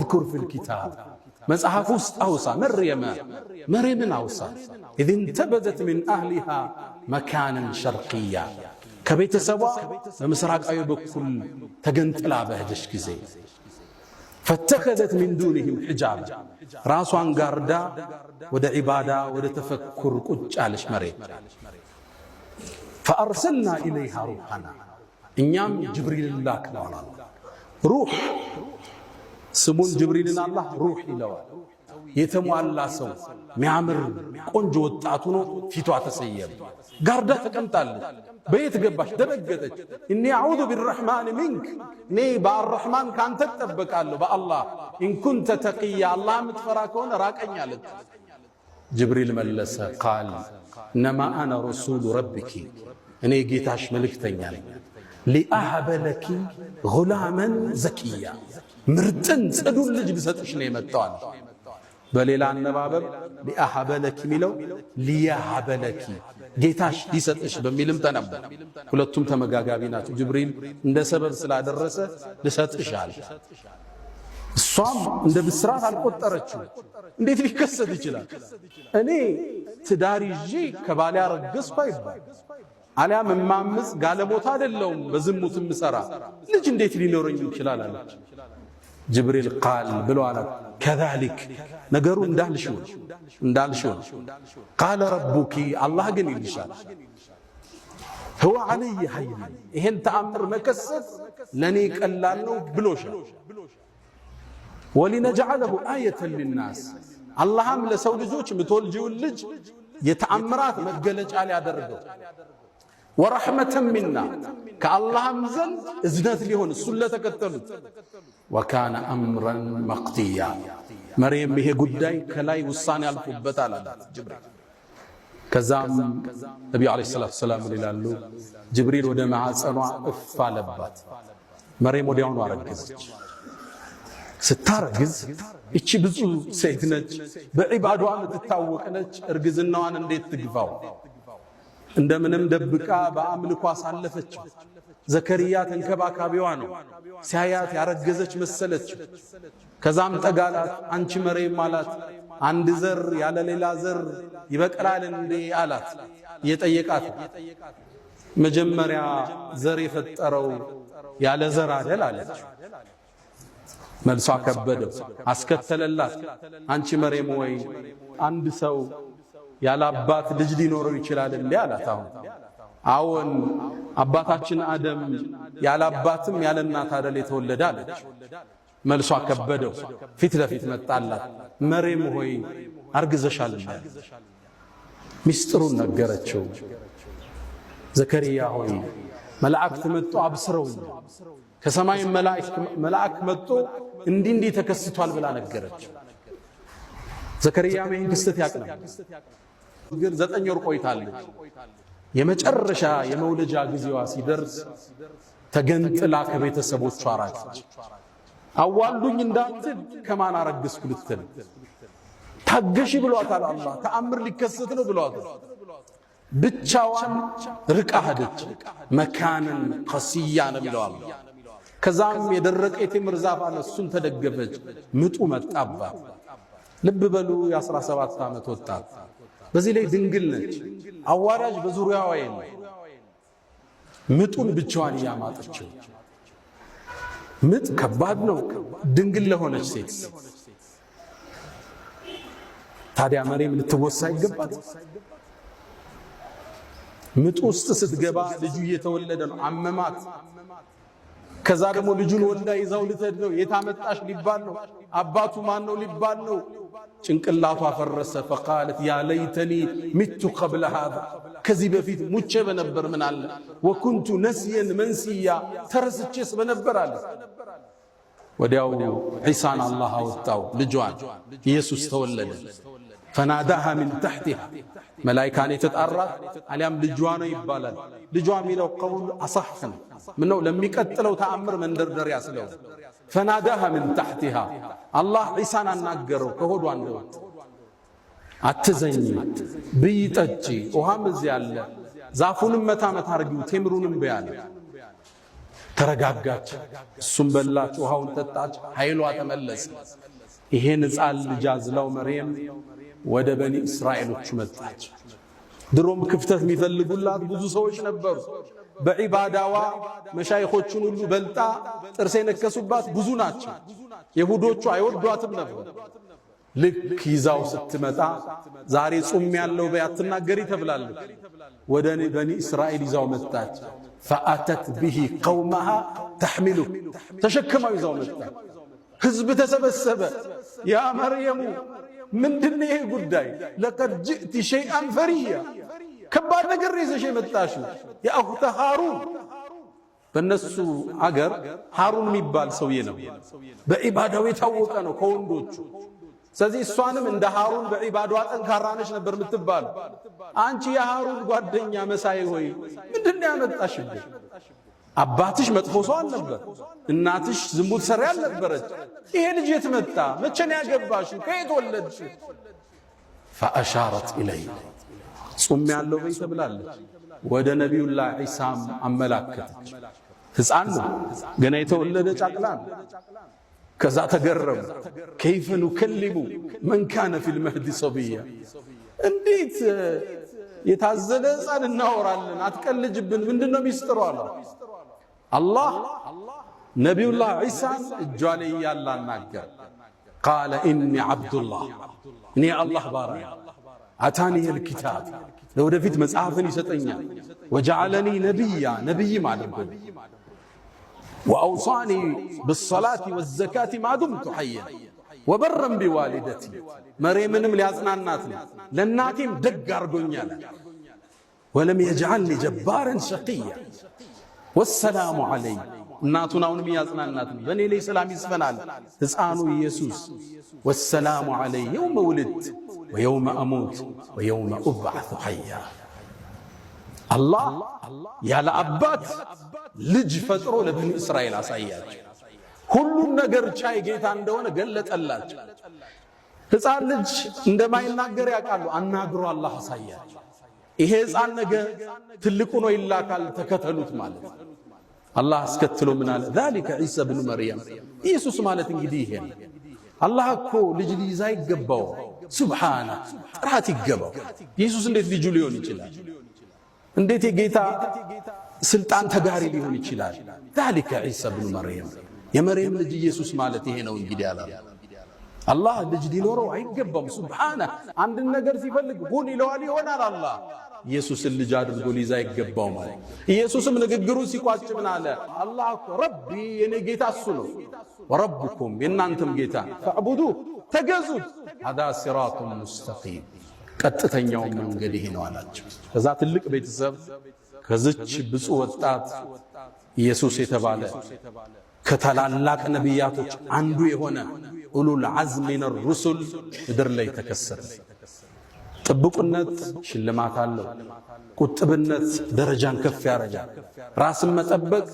اذكر في الكتاب مصحف ውስጥ አውሳ مريم አውሳ إذ انتبذت من أهلها مكانا شرقيا ከቤተሰቧ በምስራቃዊ በኩል ተገንጥላ በሄደች ጊዜ فاتخذت من دونهم حجاب ራሷን ጋርዳ ወደ ዒባዳ ወደ ተፈኩር ቁጭ አለች መሬም فأرسلنا إليها روحنا እኛም ጅብሪል ላክነው ሩህ ስሙን ጅብሪልን አላህ ሩህ ይለዋል የተሟላ ሰው ሚያምር ቆንጆ ወጣቱ ነው ፊቷ ተሰየም ጋርዳ ተቀምጣለች በየት ገባሽ ደረገጠች እኒ አዑዙ ቢርህማን ሚንክ ኔ በአርህማን ካንተ ተጠበቃለሁ በአላህ ኢን ኩንተ ተቂያ አላህ ምትፈራ ከሆነ ራቀኝ አለች ጅብሪል መለሰ ቃል ነማ አና ረሱሉ ረቢኪ እኔ ጌታሽ መልእክተኛ ነኝ ሊአህበ ለኪ ጉላመን ዘኪያ ምርጥን ጽዱን ልጅ ብሰጥሽ ነው የመጣው በሌላ አነባበብ ሊአህበ ለኪ ሚለው ሊያህበ ለኪ ጌታሽ ሊሰጥሽ በሚልም ተነበበ ሁለቱም ተመጋጋቢ ናቸው ጅብሪል እንደ ሰበብ ስላደረሰ ልሰጥሽ አለ እሷም እንደ ብስራት አልቆጠረችው እንዴት ሊከሰት ይችላል እኔ ትዳር ይዤ ከባሌ አረገዝኩ አይባል አሊያም ማምስ ጋለሞታ አይደለም በዝሙት ምሰራ ልጅ እንዴት ሊኖርኝ ይችላል አለች ጅብሪል ቃል ብሎ አለ كذلك ነገሩ እንዳልሽው قال ربك الله ግን ይልሻል هو علي هين ይሄን ተአምር መከሰት ለኔ ቀላል ነው ብሎሻል ولنجعله آية للناس اللهم ለሰው ልጆች ምትወልጂው ልጅ የተአምራት መገለጫ ሊያደርገው ورحمة منا كاللهم زن إذنت لهن السلة كتلت وكان أمرا مقضيا مريم به قداي كلاي وصاني الفبت على جبريل كزام النبي عليه الصلاة والسلام لله جبريل ودمع سنوع افالبات مريم وديون ورقزت ستارقز እቺ ብዙ ሴት ነች በዒባዳዋ የምትታወቅ ነች እርግዝናዋን እንዴት ትግፋው እንደምንም ደብቃ በአምልኮ አሳለፈች ዘከሪያ ተንከባካቢዋ ነው ሲያያት ያረገዘች መሰለች ከዛም ጠጋላት አንቺ መሬም አላት አንድ ዘር ያለ ሌላ ዘር ይበቀላል እንዴ አላት የጠየቃት መጀመሪያ ዘር የፈጠረው ያለ ዘር አይደል አለች መልሷ ከበደው አስከተለላት አንቺ መሬም ወይ አንድ ሰው ያለ አባት ልጅ ሊኖረው ይችላል እንዴ አላት አዎን አባታችን አደም ያለ አባትም ያለ እናት አይደል የተወለደ አለች መልሷ ከበደው ፊት ለፊት መጣላት መሬም ሆይ አርግዘሻል ሚስጥሩን ነገረችው ዘከሪያ ሆይ መላእክት መጡ አብስረው ከሰማይ መላእክ መጡ እንዲህ ተከስቷል ብላ ነገረችው ዘከሪያ ምን ክስተት ያቀና ግን 9 ወር ቆይታለች የመጨረሻ የመውለጃ ጊዜዋ ሲደርስ ተገንጥላ ከቤተሰቦቿ ራቀች አዋልዱኝ እንዳትል ከማን አረግስኩ ልትል ታገሺ ብሏታል አላህ ተአምር ሊከሰት ነው ብሏታል ብቻዋን ርቃ ሄደች መካንን ቀሲያ ነው ብለዋል ከዛም የደረቀ የቴምር ዛፍ አለ እሱን ተደገፈች ምጡ መጣባት ልብ በሉ የ17 ዓመት ወጣት በዚህ ላይ ድንግል ነች አዋራጅ በዙሪያዋ የለም ምጡን ብቻዋን ያማጠችው ምጥ ከባድ ነው ድንግል ለሆነች ሴት ታዲያ መሬም ልትወሳ ይገባል ምጡ ውስጥ ስትገባ ልጁ እየተወለደ ነው አመማት ከዛ ደግሞ ልጁን ወልዳ ይዛው ልትሄድ ነው የታመጣሽ ሊባል ነው አባቱ ማን ነው ሊባል ነው ጭንቅላቷ ፈረሰ فقالت يا ليتني مت قبل هذا ከዚህ በፊት ሙቼ በነበር ምን አለ وكنت نسيا منسيا ተረስቼስ በነበር አለ ወዲያው ዒሳን አላህ አወጣው ልጇን ኢየሱስ ተወለደ فناداها من تحتها ملائكه የተጣራት አሊያም ልጇ ነው ይባላል ልጇ የሚለው ቀውል አصحን ምነው ለሚቀጥለው ተአምር መንደርደሪያ ስለው فناداها من تحتها الله عيسان አናገረው ከሆዷ እንደወጣ አትዘኝ ብይጠጪ ውሃም እዚህ ያለ ዛፉንም መታ አርጊው ቴምሩንም በያለ ተረጋጋች። እሱም በላች፣ ውሃውን ጠጣች፣ ኃይሏ ተመለሰ። ይሄን ሕፃን ልጅ አዝላው መርየም ወደ በኒ እስራኤሎች መጣች። ድሮም ክፍተት የሚፈልጉላት ብዙ ሰዎች ነበሩ። በዒባዳዋ መሻይኾቹን ሁሉ በልጣ ጥርስ የነከሱባት ብዙ ናቸው። የሁዶቹ አይወዷትም ነበር። ልክ ይዛው ስትመጣ ዛሬ ጹም ያለው በያትናገሪ ተብላለች። ወደ በኒ እስራኤል ይዛው መጣች። ፈአተት ቢሂ ቀውመሃ ተሕሚሉ ተሸክማው ይዛው መጣች። ህዝብ ተሰበሰበ። ያ መርየሙ ምንድነው ይሄ ጉዳይ? ለቀድ ጅእቲ ሸይአን ፈሪያ ከባድ ነገር ይዘሽ የመጣሽው የአኽተ ሃሩን። በእነሱ አገር ሃሩን የሚባል ሰውዬ ነው። በዒባዳው የታወቀ ነው ከወንዶቹ። ስለዚህ እሷንም እንደ ሃሩን በዒባዳዋ ጠንካራ ነች ነበር የምትባለው። አንቺ የሃሩን ጓደኛ መሳይ ሆይ ምንድነው ያመጣሽብኝ? አባትሽ መጥፎ ሰው አልነበር፣ እናትሽ ዝሙት ሰሪ አልነበረች። ይሄ ልጅ የት መጣ? መቼ ነው ያገባሽው? ከየት ወለድሽ? ፈአሻረት ኢለይ ጹም ያለው በይ ተብላለች። ወደ ነቢዩላህ ዒሳም አመላከተች። ሕፃን ነው ገና የተወለደ ጫቅላ ነው። ከዛ ተገረሙ። ከይፈ ኑከሊሙ መን ካነ ፊል መህዲ ሰብያ፣ እንዴት የታዘለ ሕፃን እናወራለን? አትቀልጅብን፣ ምንድነው ሚስጥሩ አለ። አላህ ነቢዩላህ ዒሳን እጇ ላይ እያለ አናገር። ቃለ ኢኒ ዓብዱላህ፣ እኔ አላህ ባሪያ፣ አታኒየል ኪታብ፣ ለወደፊት መጽሐፍን ይሰጠኛል። ወጀዓለኒ ነቢያ፣ ነቢይም አድርጎኝ፣ ወአውሳኒ ብሰላቲ ወዘካቲ ማዱምቱ ሐየን ወበረን ቢዋሊደቲ፣ መርየምንም ሊያጽናናት ነው ለእናቴም ደግ አርጎኛል። ወለም የጅዓልኒ ጀባረን ሸቂያ ወሰላሙ ዐለይ፣ እናቱን አሁንም ያጽናናት ነው በእኔ ላይ ሰላም ይስፈናል ሕፃኑ ኢየሱስ። ወሰላሙ ዐለይ የውመ ውልድት ወየውመ አሙት ወየውመ ኡብዓቱ ሐያ። አላህ ያለ አባት ልጅ ፈጥሮ ለበኒ እስራኤል አሳያቸው። ሁሉም ነገር ቻይ ጌታ እንደሆነ ገለጠላቸው። ሕፃን ልጅ እንደማይናገር ያውቃሉ። አናግሮ አላህ አሳያቸው። ይሄ ሕፃን ነገ ትልቁ ነው ይላካል፣ ተከተሉት ማለት ነው። አላህ አስከትሎ ምን አለ? ዛሊከ ዒሳ ብኑ መርየም፣ ኢየሱስ ማለት እንግዲህ ይሄ ነው። አላህ እኮ ልጅ ሊይዝ አይገባው፣ ሱብሓነ ጥራት ይገባው። ኢየሱስ እንዴት ልጁ ሊሆን ይችላል? እንዴት የጌታ ስልጣን ተጋሪ ሊሆን ይችላል? ዛሊከ ዒሳ ብኑ መርየም፣ የመርየም ልጅ ኢየሱስ ማለት ይሄ ነው እንግዲህ አለ። አላህ ልጅ ሊኖረው አይገባም። ሱብሓነ አንድን ነገር ሲፈልግ ሁን ይለዋል፣ ይሆናል። አላህ ኢየሱስን ልጅ አድርጎ ሊይዝ አይገባው ማለት። ኢየሱስም ንግግሩን ሲቋጭ ምን አለ? አላህ እኮ ረቢ፣ የኔ ጌታ እሱ ነው፣ ወረብኩም የእናንተም ጌታ፣ ፈዕቡዱ ተገዙት፣ ሀዛ ሲራጡን ሙስተቂም፣ ቀጥተኛው መንገድ ይሄ ነው አላቸው። ከዛ ትልቅ ቤተሰብ ከዝች ብፁዕ ወጣት ኢየሱስ የተባለ ከታላላቅ ነቢያቶች አንዱ የሆነ ኡሉል ዐዝም ሚነ ሩሱል ምድር ላይ ተከሰተ። ጥብቁነት ሽልማት አለው። ቁጥብነት ደረጃን ከፍ ያደርጋል። ራስን መጠበቅ